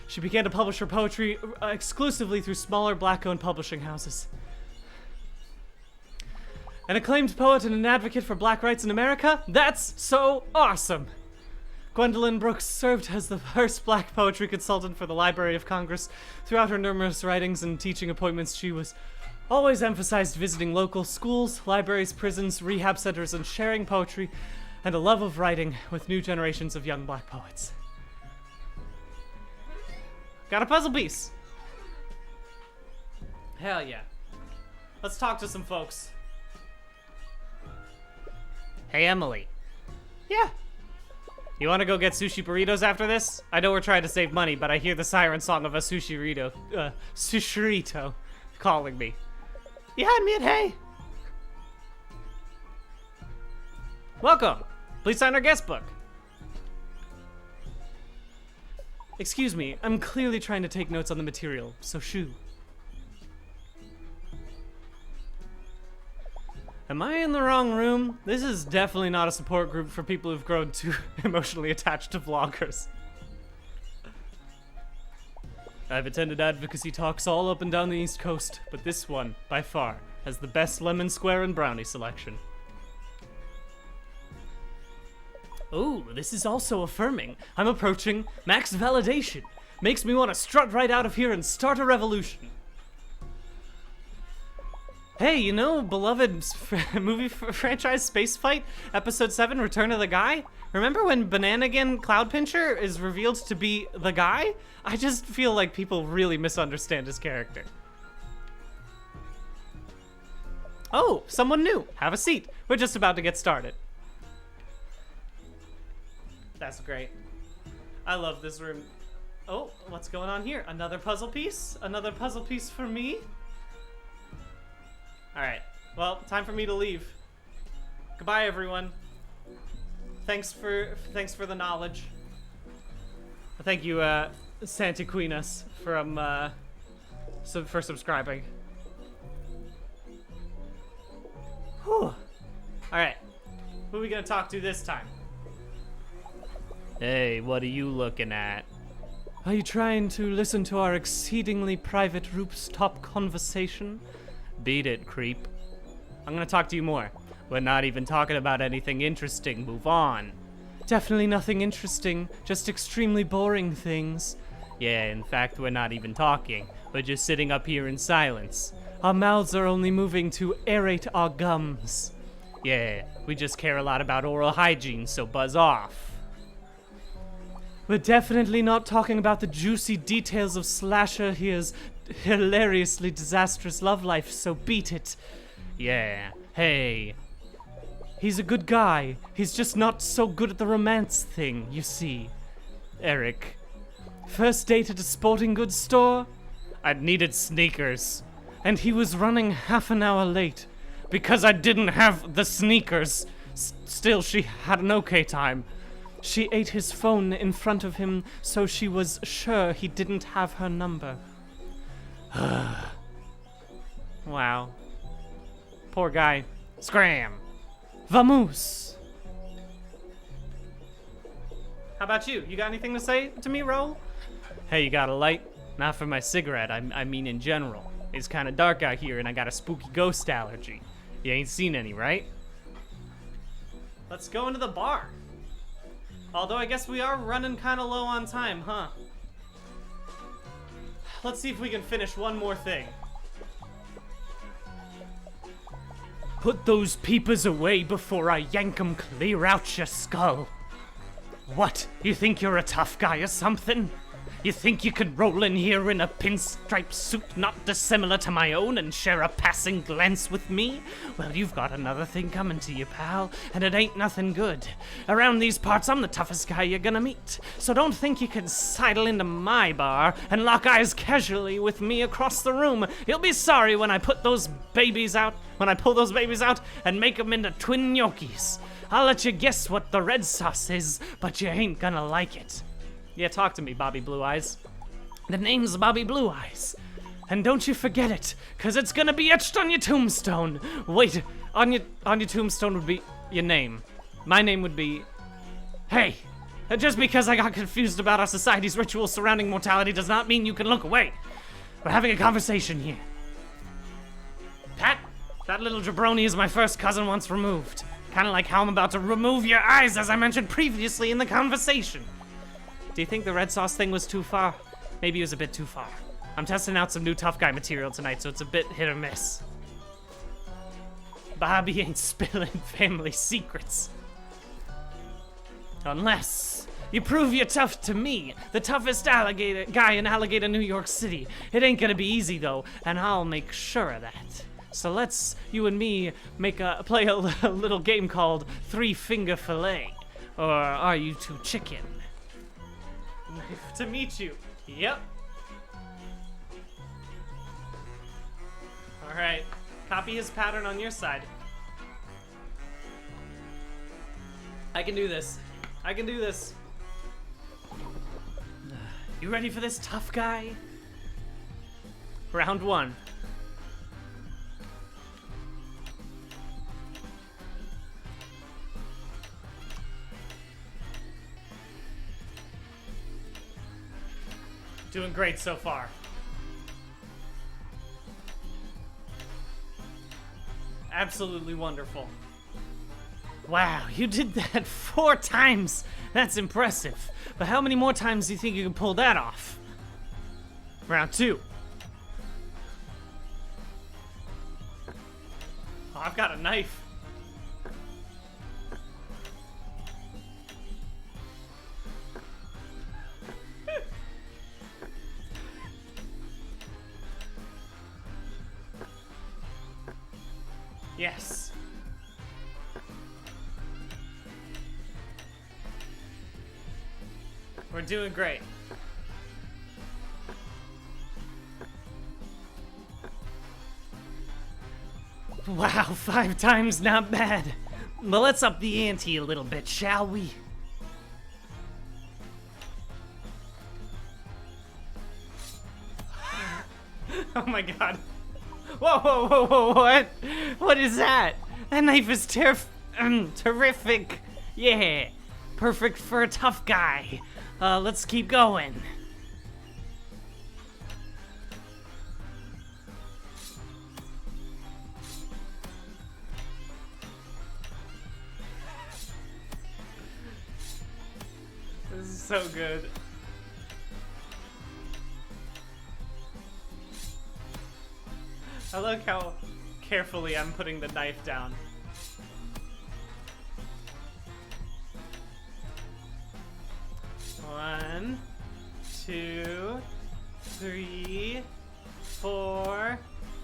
She began to publish her poetry exclusively through smaller black-owned publishing houses. An acclaimed poet and an advocate for black rights in America? That's so awesome! Gwendolyn Brooks served as the first black poetry consultant for the Library of Congress. Throughout her numerous writings and teaching appointments, she was always emphasized visiting local schools, libraries, prisons, rehab centers, and sharing poetry and a love of writing with new generations of young black poets. Got a puzzle piece. Hell yeah. Let's talk to some folks. Hey, Emily. Yeah. You want to go get sushi burritos after this? I know we're trying to save money, but I hear the siren song of a sushirito calling me. You had me at hey. Welcome. Please sign our guest book. Excuse me, I'm clearly trying to take notes on the material, so shoo. Am I in the wrong room? This is definitely not a support group for people who've grown too emotionally attached to vloggers. I've attended advocacy talks all up and down the East Coast, but this one, by far, has the best lemon square and brownie selection. Ooh, this is also affirming. I'm approaching max validation. Makes me want to strut right out of here and start a revolution. Hey, you know, beloved movie franchise Spacefight, Episode 7, Return of the Guy? Remember when Bananagan Cloudpincher is revealed to be the guy? I just feel like people really misunderstand his character. Oh, someone new. Have a seat. We're just about to get started. That's great. I love this room. Oh, what's going on here? Another puzzle piece? Another puzzle piece for me? Alright, well, time for me to leave. Goodbye, everyone. Thanks for the knowledge. Thank you, Santa Queenas, for subscribing. Whew. Alright, who are we gonna talk to this time? Hey, what are you looking at? Are you trying to listen to our exceedingly private rooftop conversation? Beat it, creep. I'm gonna talk to you more. We're not even talking about anything interesting. Move on. Definitely nothing interesting, just extremely boring things. Yeah, in fact, we're not even talking. We're just sitting up here in silence. Our mouths are only moving to aerate our gums. Yeah, we just care a lot about oral hygiene, so buzz off. We're definitely not talking about the juicy details of Slasher here's hilariously disastrous love life, so beat it. Yeah, hey. He's a good guy. He's just not so good at the romance thing, you see. Eric. First date at a sporting goods store? I needed sneakers. And he was running half an hour late. Because I didn't have the sneakers. Still, she had an okay time. She ate his phone in front of him, so she was sure he didn't have her number. Wow. Poor guy. Scram. Vamos. How about you? You got anything to say to me, Ro? Hey, you got a light? Not for my cigarette, I mean in general. It's kind of dark out here and I got a spooky ghost allergy. You ain't seen any, right? Let's go into the bar. Although I guess we are running kind of low on time, huh? Let's see if we can finish one more thing. Put those peepers away before I yank 'em clear out your skull. What? You think you're a tough guy or something? You think you could roll in here in a pinstripe suit not dissimilar to my own and share a passing glance with me? Well, you've got another thing coming to you, pal, and it ain't nothing good. Around these parts, I'm the toughest guy you're gonna meet, so don't think you can sidle into my bar and lock eyes casually with me across the room. You'll be sorry when I pull those babies out and make 'em into twin gnocchis. I'll let you guess what the red sauce is, but you ain't gonna like it. Yeah, talk to me, Bobby Blue Eyes. The name's Bobby Blue Eyes. And don't you forget it, cause it's gonna be etched on your tombstone. Wait, on your tombstone would be your name. My name would be... Hey, just because I got confused about our society's rituals surrounding mortality does not mean you can look away. We're having a conversation here. Pat, that little jabroni is my first cousin once removed. Kinda like how I'm about to remove your eyes as I mentioned previously in the conversation. Do you think the red sauce thing was too far? Maybe it was a bit too far. I'm testing out some new tough guy material tonight, so it's a bit hit or miss. Bobby ain't spilling family secrets. Unless you prove you're tough to me, the toughest alligator guy in Alligator, New York City. It ain't gonna be easy though, and I'll make sure of that. So let's, you and me, play a little game called 3 Finger Fillet. Or are you too chicken? Knife to meet you. Yep. Alright. Copy his pattern on your side. I can do this. I can do this. You ready for this, tough guy? Round 1. Doing great so far. Absolutely wonderful. Wow, you did that 4 times. That's impressive. But how many more times do you think you can pull that off? Round 2. Oh, I've got a knife. Yes. We're doing great. Wow, 5 times, not bad. But let's up the ante a little bit, shall we? Oh my god. Whoa, whoa, whoa, whoa, what? What is that? That knife is terrific. Yeah, perfect for a tough guy. Let's keep going. This is so good. I like how carefully I'm putting the knife down. One, 2, 3, 4,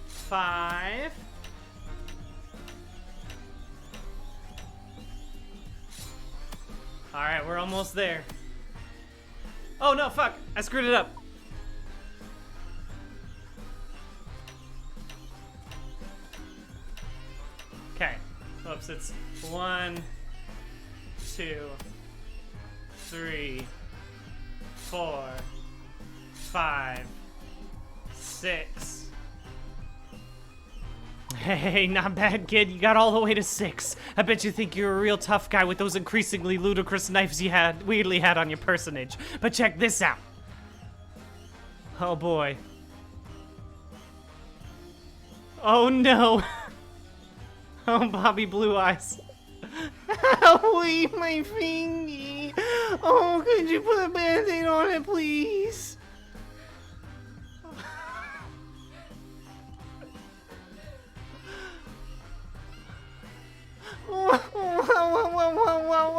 5. All right, we're almost there. Oh no, fuck! I screwed it up. Okay. Oops, it's 1, 2, 3, 4, 5, 6. Hey, not bad, kid. You got all the way to 6. I bet you think you're a real tough guy with those increasingly ludicrous knives you weirdly had on your personage. But check this out. Oh boy. Oh no. Oh, Bobby Blue Eyes. Owie, my fingy. Oh, could you put a band-aid on it, please?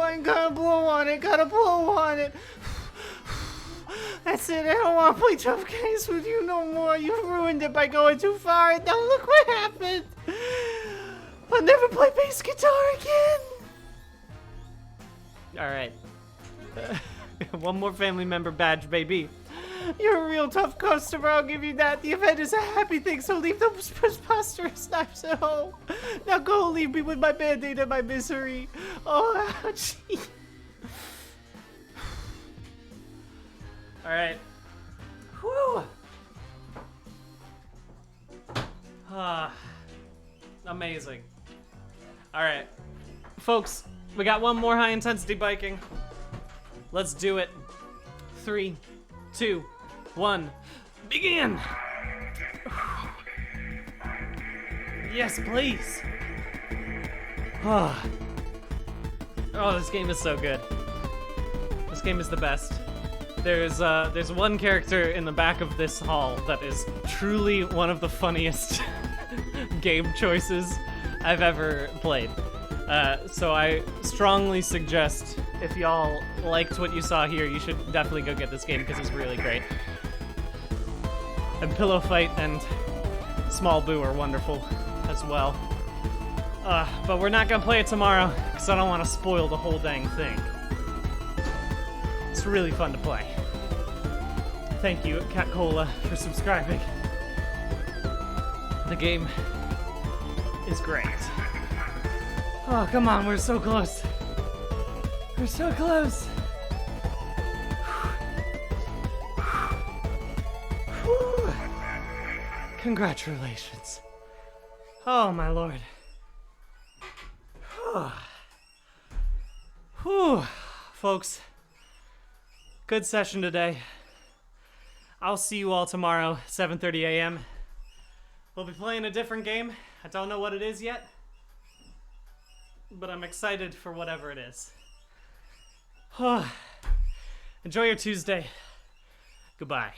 I gotta blow on it, gotta blow on it. That's it, I don't want to play tough games with you no more. You ruined it by going too far, and now look what happened. I'll never play bass guitar again. Alright. One more family member badge, baby. You're a real tough customer, I'll give you that. The event is a happy thing, so leave those preposterous knives at home. Now go leave me with my band-aid and my misery. Oh, ouchie. Alright. Whew. Amazing. Alright. Folks, we got one more high-intensity biking. Let's do it. 3, 2, 1. Begin! Yes, please. Oh, this game is so good. This game is the best. There's one character in the back of this hall that is truly one of the funniest game choices I've ever played. So I strongly suggest, if y'all liked what you saw here, you should definitely go get this game because it's really great. And Pillow Fight and Small Boo are wonderful as well. But we're not gonna play it tomorrow, because I don't want to spoil the whole dang thing. It's really fun to play. Thank you, Cat Cola, for subscribing. The game is great. Oh, come on, we're so close. We're so close. Whew. Congratulations. Oh, my lord. Whew. Folks, good session today. I'll see you all tomorrow, 7:30 a.m. We'll be playing a different game. I don't know what it is yet, but I'm excited for whatever it is. Enjoy your Tuesday. Goodbye.